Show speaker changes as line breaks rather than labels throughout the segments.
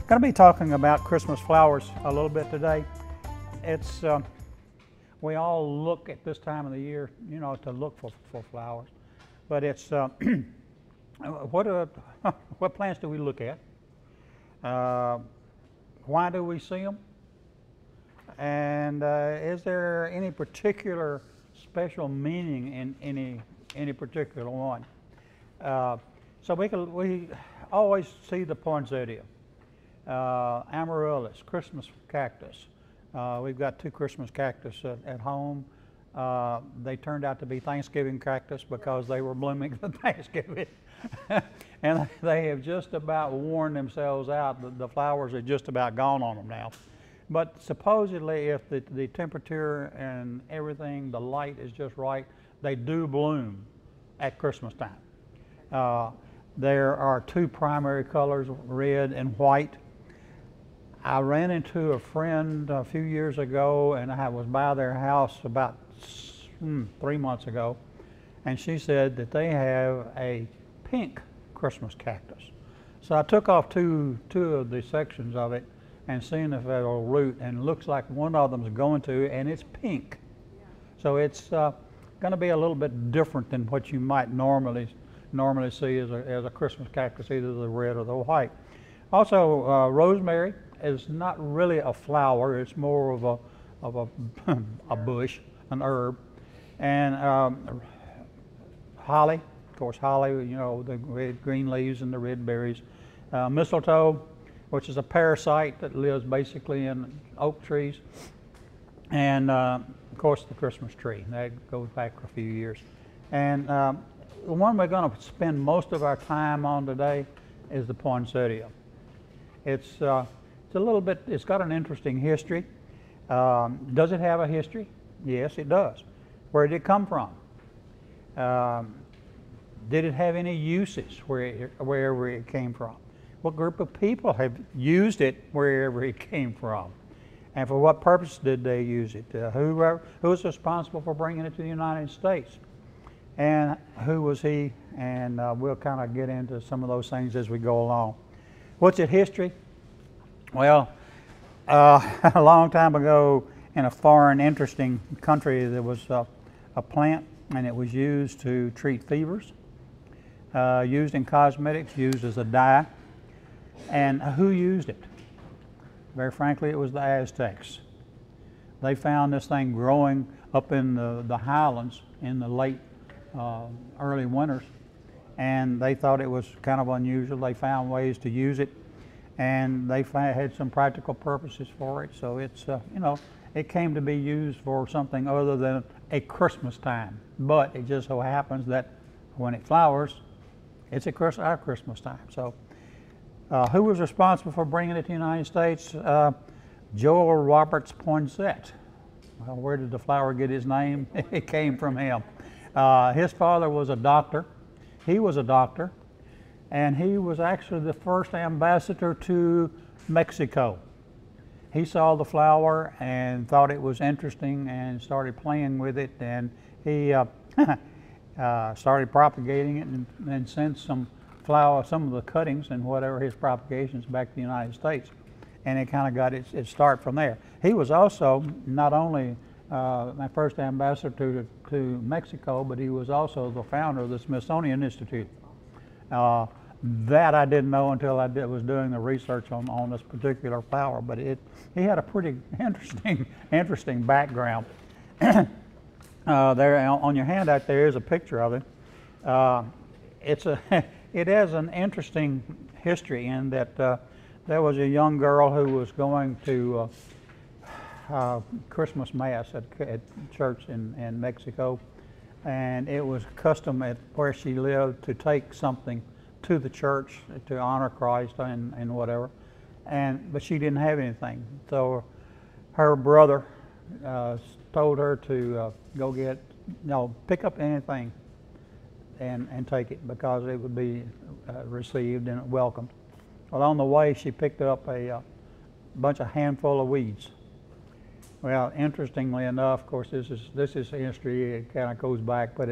Going to be talking about Christmas flowers a little bit today. It's we all look at this time of the year, you know, to look for flowers, but it's what what plants do we look at? Why do we see them? And is there any particular special meaning in any particular one? So we always see the poinsettia, amaryllis, Christmas cactus. We've got two Christmas cactus at home. They turned out to be Thanksgiving cactus because they were blooming for Thanksgiving. And they have just about worn themselves out. The flowers are just about gone on them now. But supposedly if the temperature and everything, the light is just right, they do bloom at Christmas time. There are two primary colors, red and white. I ran into a friend a few years ago, and I was by their house about 3 months ago, and she said that they have a pink Christmas cactus. So I took off two of the sections of it and seen if that old root, and it looks like one of them is going to, and it's pink. Yeah. So it's going to be a little bit different than what you might normally see as a Christmas cactus, either the red or the white. Also, rosemary is not really a flower; it's more of a bush, an herb. And holly, of course, holly. You know, the red green leaves and the red berries. Mistletoe, which is a parasite that lives basically in oak trees. And of course, the Christmas tree. That goes back a few years. And the one we're going to spend most of our time on today is the poinsettia. It's a little bit, it's got an interesting history. Does it have a history? Yes, it does. Where did it come from? Did it have any uses wherever it came from? What group of people have used it wherever it came from? And for what purpose did they use it? Who was responsible for bringing it to the United States? And who was he? And we'll kind of get into some of those things as we go along. What's its history? Well, a long time ago in a foreign, interesting country, there was a plant, and it was used to treat fevers, used in cosmetics, used as a dye. And who used it? Very frankly, it was the Aztecs. They found this thing growing up in the highlands in the late early winters, and they thought it was kind of unusual. They found ways to use it, and they had some practical purposes for it. So it's you know, it came to be used for something other than a Christmas time. But it just so happens that when it flowers, it's our Christmas time. So who was responsible for bringing it to the United States? Joel Roberts Poinsett. Well, where did the flower get his name? It came from him. His father was a doctor. He was a doctor, and he was actually the first ambassador to Mexico. He saw the flower and thought it was interesting and started playing with it, and he started propagating it and sent some of the cuttings and whatever his propagations back to the United States, and it kind of got its start from there. He was also not only my first ambassador to Mexico, but he was also the founder of the Smithsonian Institute. That I didn't know until I was doing the research on this particular flower, but he had a pretty interesting background. There on your handout there is a picture of it. It has an interesting history in that there was a young girl who was going to Christmas Mass at church in Mexico, and it was custom at where she lived to take something to the church to honor Christ and whatever, but she didn't have anything. So her brother told her to pick up anything and take it, because it would be received and welcomed. Well, on the way, she picked up a handful of weeds. Well, interestingly enough, of course, this is history. It kind of goes back, but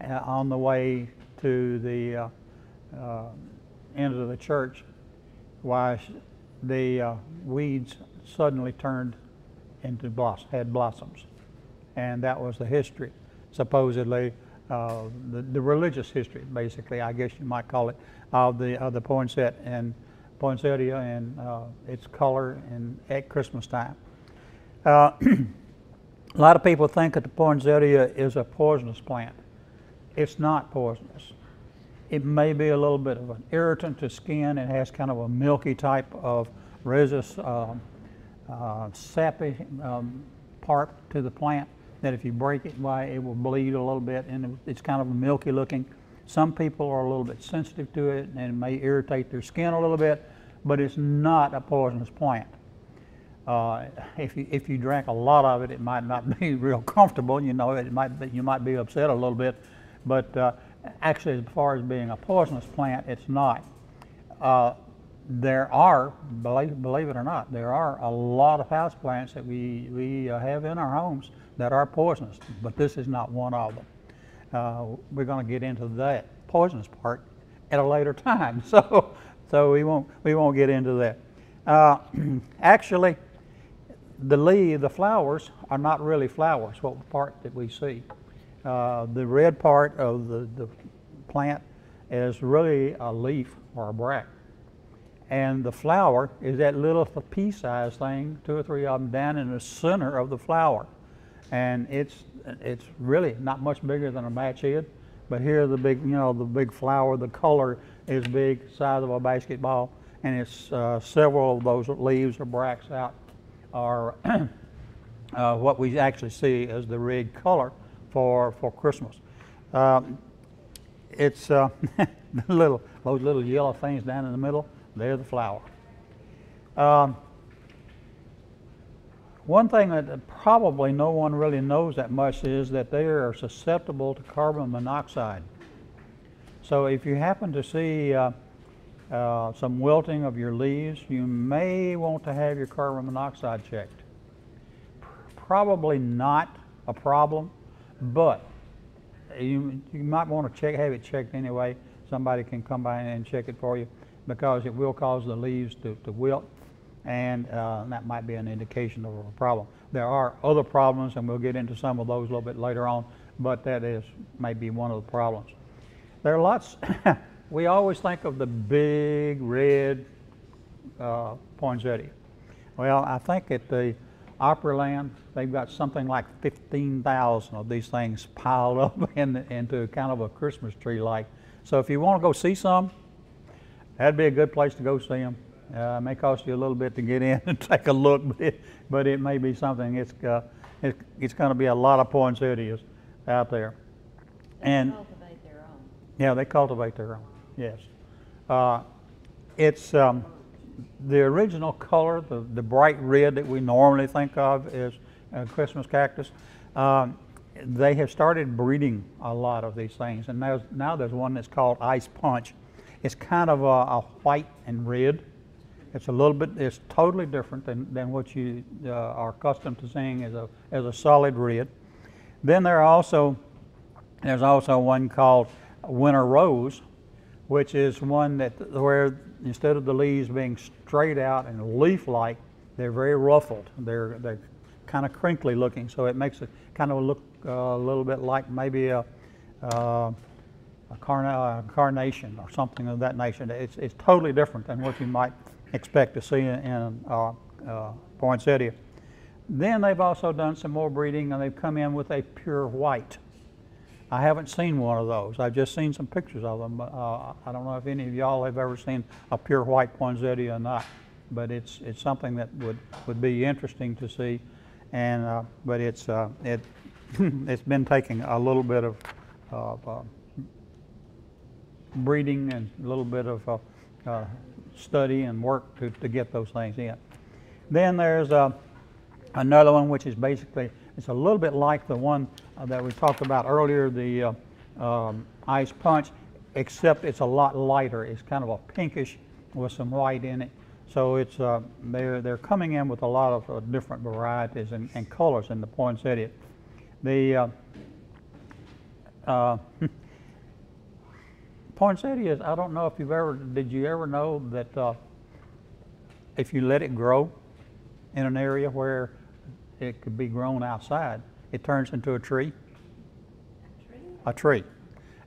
on the way to the end of the church, why the weeds suddenly turned into had blossoms, and that was the history, supposedly, the religious history, basically, I guess you might call it, of the poinsettia and its color at Christmas time. A lot of people think that the poinsettia is a poisonous plant. It's not poisonous. It may be a little bit of an irritant to skin. It has kind of a milky type of resinous, sappy part to the plant that if you break it, why it will bleed a little bit, and it's kind of milky looking. Some people are a little bit sensitive to it, and it may irritate their skin a little bit, but it's not a poisonous plant. If you drank a lot of it, it might not be real comfortable. You know, you might be upset a little bit, but actually, as far as being a poisonous plant, it's not. There are, believe it or not, there are a lot of house plants that we have in our homes that are poisonous, but this is not one of them. We're going to get into that poisonous part at a later time, so we won't get into that. Actually, the flowers are not really flowers. What part that we see, the red part of the plant is really a leaf or a bract, and the flower is that little pea-sized thing, 2 or 3 of them down in the center of the flower, and it's really not much bigger than a match head. But here the big flower, the color is big, size of a basketball, and it's several of those leaves or bracts out are what we actually see as the red color for Christmas. It's those little yellow things down in the middle. They're the flower. One thing that probably no one really knows that much is that they are susceptible to carbon monoxide. So if you happen to see some wilting of your leaves, you may want to have your carbon monoxide checked. Probably not a problem, but you might want to have it checked anyway. Somebody can come by and check it for you, because it will cause the leaves to wilt, and that might be an indication of a problem. There are other problems, and we'll get into some of those a little bit later on, but that may be one of the problems. There are lots. We always think of the big red poinsettia. Well, I think at the Opryland, they've got something like 15,000 of these things piled up into kind of a Christmas tree like. So if you want to go see some, that'd be a good place to go see them. It may cost you a little bit to get in and take a look, but it may be something. It's going to be a lot of poinsettias out there. And
Cultivate their own.
Yeah, they cultivate their own. Yes, it's the original color, the bright red that we normally think of as Christmas cactus. They have started breeding a lot of these things, and now there's one that's called Ice Punch. It's kind of a white and red. It's totally different than what you are accustomed to seeing as a solid red. Then there's also one called Winter Rose, which is one where instead of the leaves being straight out and leaf-like, they're very ruffled. They're kind of crinkly looking, so it makes it kind of look a little bit like maybe a carnation or something of that nature. It's totally different than what you might expect to see in poinsettia. Then they've also done some more breeding, and they've come in with a pure white. I haven't seen one of those. I've just seen some pictures of them. I don't know if any of y'all have ever seen a pure white poinsettia or not, but it's something that would be interesting to see. And but it's been taking a little bit of breeding and a little bit of study and work to get those things in. Then there's another one, which is basically, it's a little bit like the one that we talked about earlier, the Ice Punch, except it's a lot lighter. It's kind of a pinkish with some white in it. So it's they're coming in with a lot of different varieties and colors in the poinsettia. The poinsettias, I don't know if did you ever know that if you let it grow in an area where it could be grown outside, it turns into a tree. A tree.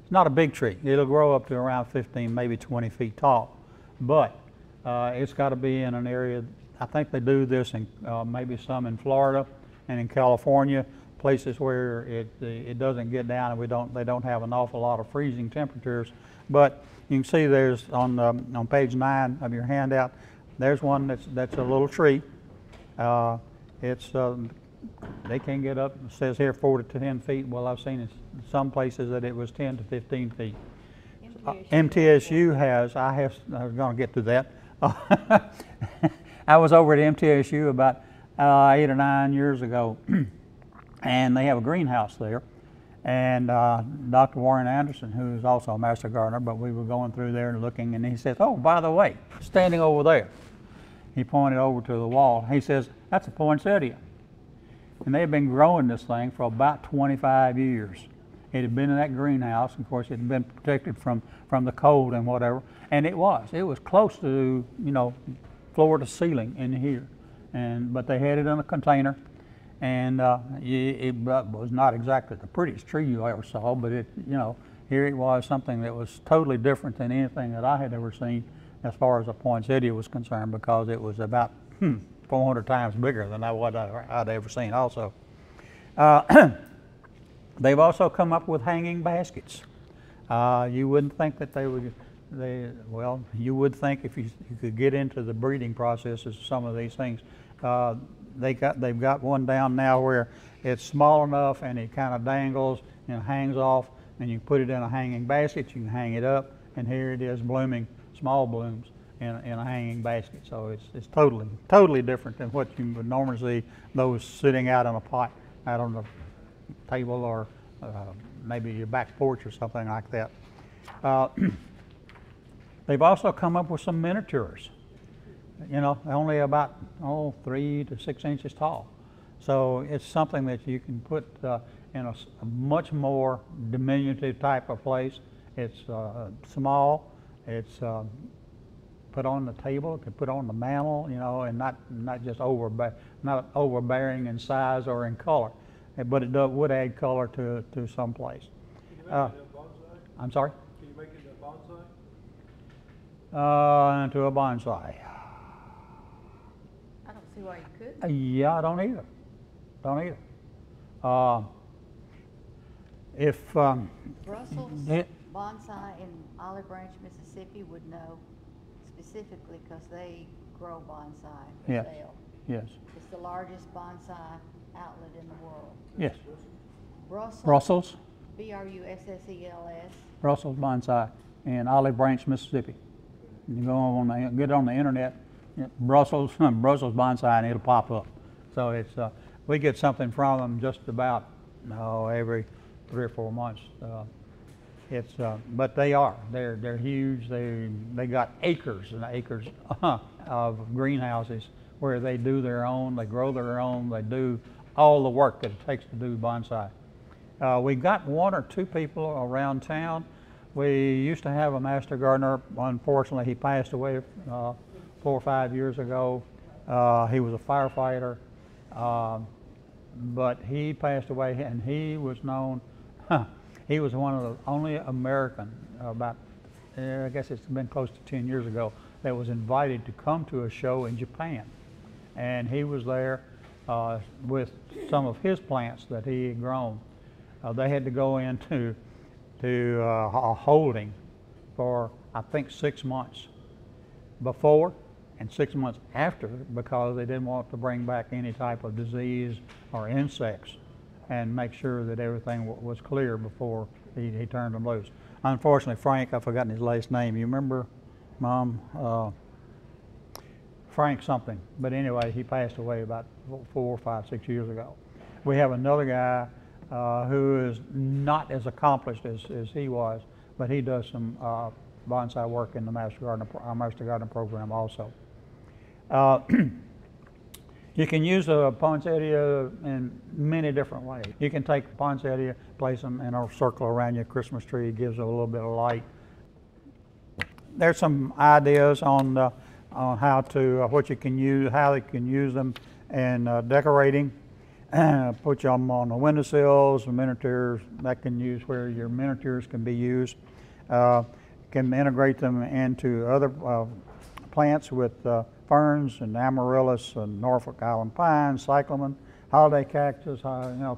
It's not a big tree. It'll grow up to around 15, maybe 20 feet tall. But it's got to be in an area, I think they do this in maybe some in Florida and in California, places where it doesn't get down and they don't have an awful lot of freezing temperatures. But you can see there's on page 9 of your handout, there's one that's a little tree. They can get up, it says here 4 to 10 feet. Well, I've seen in some places that it was 10 to 15 feet. MTSU has, I was going to get to that. I was over at MTSU about 8 or 9 years ago, and they have a greenhouse there. And Dr. Warren Anderson, who is also a master gardener, but we were going through there and looking, and he says, "Oh, by the way, standing over there," he pointed over to the wall. He says, "That's a poinsettia." And they've been growing this thing for about 25 years. It had been in that greenhouse. Of course, it had been protected from the cold and whatever. And it was close to, floor to ceiling in here. But they had it in a container. And it was not exactly the prettiest tree you ever saw, but here it was, something that was totally different than anything that I had ever seen as far as a poinsettia was concerned, because it was about 400 times bigger than what I'd ever seen also. They've also come up with hanging baskets. You wouldn't think that you would think if you could get into the breeding processes of some of these things. They've got one down now where it's small enough and it kind of dangles and hangs off, and you put it in a hanging basket, you can hang it up, and here it is blooming, small blooms in a hanging basket. So it's totally different than what you would normally see, those sitting out in a pot out on the table or maybe your back porch or something like that. They've also come up with some miniatures, only about 3 to 6 inches tall. So it's something that you can put in a much more diminutive type of place. It's small. It's put on the table. It can put on the mantle, and not just not overbearing in size or in color, but it would add color to some place.
Can you make it a bonsai?
I'm sorry?
Can you make it a bonsai?
Into a bonsai.
I don't see why you could.
Yeah, I don't either. If
Brussels bonsai in Olive Branch, Mississippi would know specifically because they grow bonsai for
Yes.
sale.
Yes.
It's the largest bonsai outlet in the world.
Yes.
Brussels.
Brussels
Brussels.
bonsai in Olive Branch, Mississippi. You get on the internet, Brussels bonsai, and it'll pop up. So it's we get something from them just about every 3 or 4 months. But they're huge. They got acres and acres of greenhouses where they do their own, they grow their own, they do all the work that it takes to do bonsai. We've got 1 or 2 people around town. We used to have a master gardener. Unfortunately, he passed away 4 or 5 years ago. He was a firefighter, but he passed away, and he was known. He was one of the only American, I guess it's been close to 10 years ago, that was invited to come to a show in Japan. And he was there with some of his plants that he had grown. They had to go into a holding for, I think, 6 months before and 6 months after, because they didn't want to bring back any type of disease or insects, and make sure that everything was clear before he turned them loose. Unfortunately, Frank, I've forgotten his last name. You remember, Mom? Frank something. But anyway, he passed away about 4, 5, 6 years ago. We have another guy who is not as accomplished as he was, but he does some bonsai work in the Master Gardener program also. You can use a poinsettia in many different ways. You can take a poinsettia, place them in a circle around your Christmas tree. It gives it a little bit of light. There's some ideas on on how to what you can use, how you can use them in decorating. Put them on the windowsills, miniatures that can use where your miniatures can be used. Can integrate them into other plants with ferns and amaryllis and Norfolk Island pine, cyclamen, holiday cactus,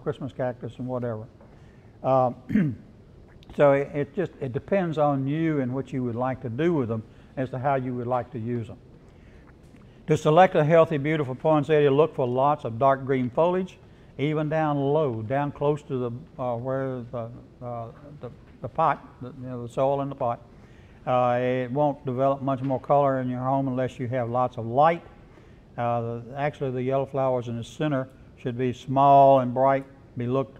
Christmas cactus, and whatever. So it depends on you and what you would like to do with them as to how you would like to use them. To select a healthy, beautiful poinsettia, look for lots of dark green foliage, even down low, down close to the where the pot, the soil in the pot. It won't develop much more color in your home unless you have lots of light. Actually, the yellow flowers in the center should be small and bright. Be looked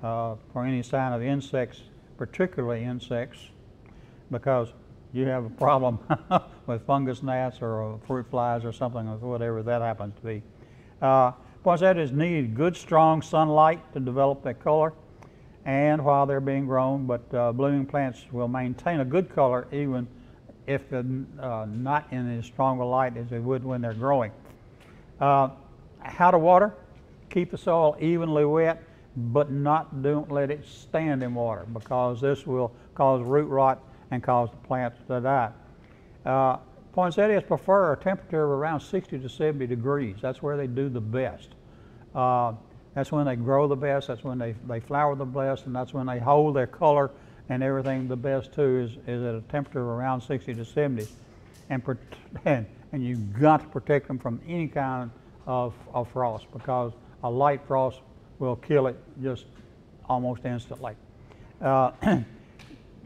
for any sign of insects, particularly insects, because you have a problem with fungus gnats or fruit flies or something, or whatever that happens to be. Poinsettias need good, strong sunlight to develop their color, and while they're being grown, but blooming plants will maintain a good color even if they're not in as strong a light as they would when they're growing. How to water? Keep the soil evenly wet, but don't let it stand in water, because this will cause root rot and cause the plants to die. Poinsettias prefer a temperature of around 60 to 70 degrees. That's where they do the best. That's when they grow the best, that's when they flower the best, and that's when they hold their color and everything the best too, is at a temperature of around 60 to 70. And you've got to protect them from any kind of frost, because a light frost will kill it just almost instantly.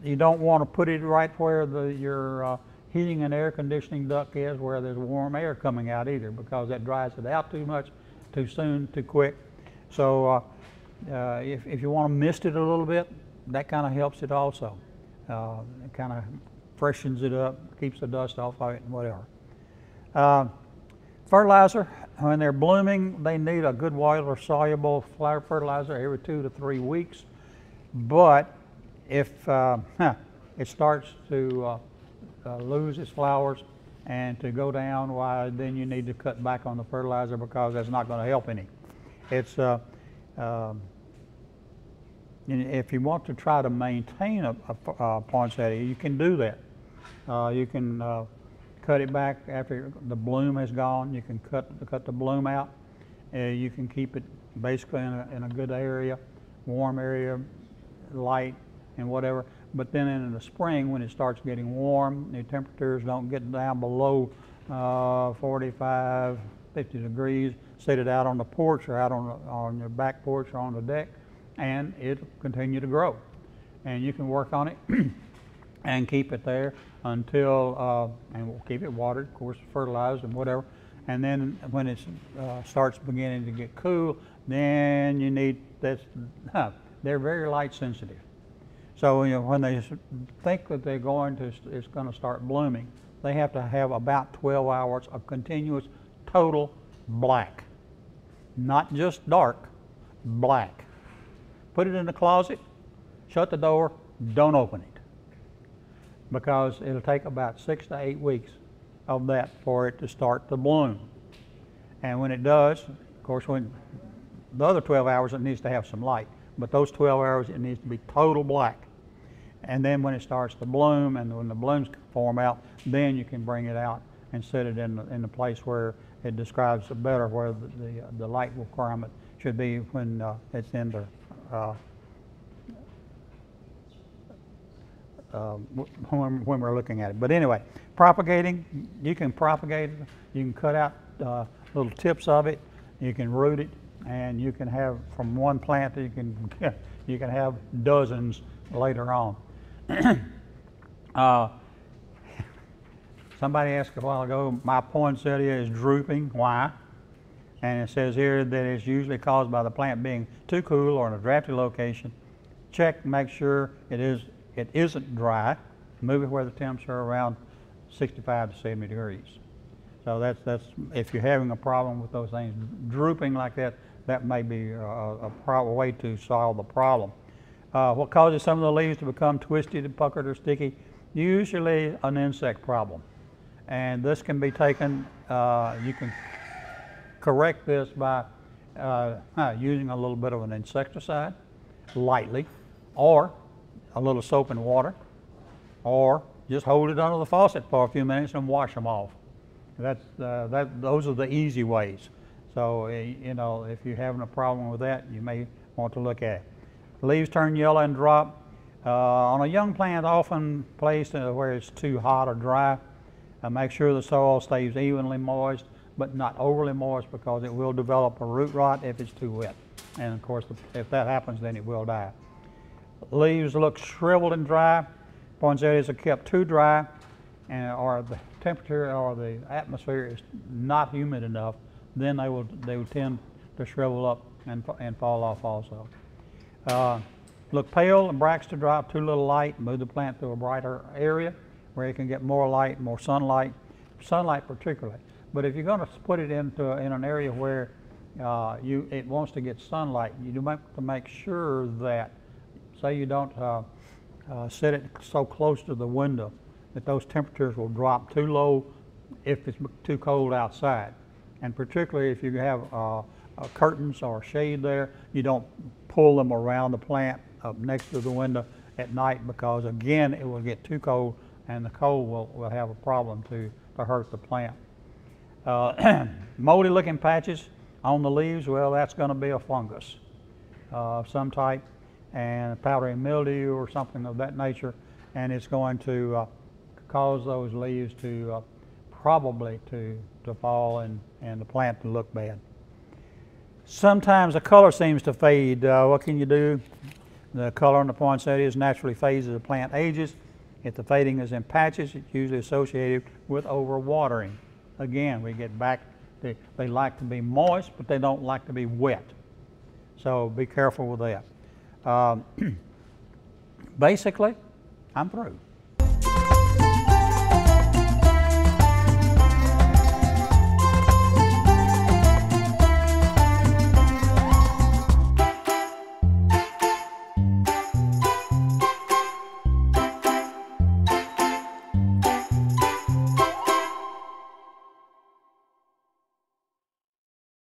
You don't want to put it right where your heating and air conditioning duct is, where there's warm air coming out either, because that dries it out too much, too soon, too quick. So if you want to mist it a little bit, that kind of helps it also. It kind of freshens it up, keeps the dust off of it and whatever. Fertilizer, when they're blooming, they need a good water-soluble flower fertilizer every 2 to 3 weeks. But if it starts to lose its flowers and to go down, why, then you need to cut back on the fertilizer, because that's not going to help any. It's if you want to try to maintain a poinsettia, you can do that. You can cut it back after the bloom has gone. You can cut the bloom out. You can keep it basically in a good area, warm area, light and whatever. But then in the spring, when it starts getting warm, the temperatures don't get down below 45, 50 degrees. Set it out on the porch or out on your back porch or on the deck, and it'll continue to grow. And you can work on it and keep it there until, and we'll keep it watered, of course, fertilized and whatever. And then when it starts beginning to get cool, then you need this. They're very light sensitive. So when they think that it's going to start blooming, they have to have about 12 hours of continuous total black. Not just dark, black. Put it in the closet, shut the door, don't open it, because it'll take about 6 to 8 weeks of that for it to start to bloom. And when it does, of course, when the other 12 hours it needs to have some light, but those 12 hours it needs to be total black. And then when it starts to bloom and when the blooms form out, then you can bring it out and set it in the place where it describes better where the light requirement should be when it's in there. When we're looking at it. But anyway, propagating, you can propagate it. You can cut out little tips of it. You can root it, and you can have from one plant you can have dozens later on. Somebody asked a while ago, my poinsettia is drooping. Why? And it says here that it's usually caused by the plant being too cool or in a drafty location. Check, make sure it isn't dry. Move it where the temps are around 65 to 70 degrees. So that's if you're having a problem with those things drooping like that, that may be a way to solve the problem. What causes some of the leaves to become twisted and puckered or sticky? Usually an insect problem. And this can be taken, you can correct this by using a little bit of an insecticide, lightly, or a little soap and water, or just hold it under the faucet for a few minutes and wash them off. Those are the easy ways. So, you know, if you're having a problem with that, you may want to look at it. Leaves turn yellow and drop. On a young plant, often placed where it's too hot or dry, make sure the soil stays evenly moist, but not overly moist, because it will develop a root rot if it's too wet. And of course, if that happens, then it will die. Leaves look shriveled and dry. Poinsettias are kept too dry, or the temperature or the atmosphere is not humid enough, then they will tend to shrivel up and fall off also. Look pale and bracts to drop, too little light. Move the plant to a brighter area where it can get more light, more sunlight particularly. But if you're going to put it in an area where it wants to get sunlight, you have to make sure that, say you don't set it so close to the window that those temperatures will drop too low if it's too cold outside. And particularly if you have curtains or shade there, you don't pull them around the plant up next to the window at night, because again, it will get too cold, and the cold will have a problem to hurt the plant. Moldy looking patches on the leaves, well, that's going to be a fungus of some type, and powdery mildew or something of that nature, and it's going to cause those leaves to probably to fall and the plant to look bad. Sometimes the color seems to fade. What can you do? The color on the poinsettias naturally fades as the plant ages. If the fading is in patches, it's usually associated with overwatering. Again, we get back to, they like to be moist, but they don't like to be wet. So be careful with that. Basically, I'm through.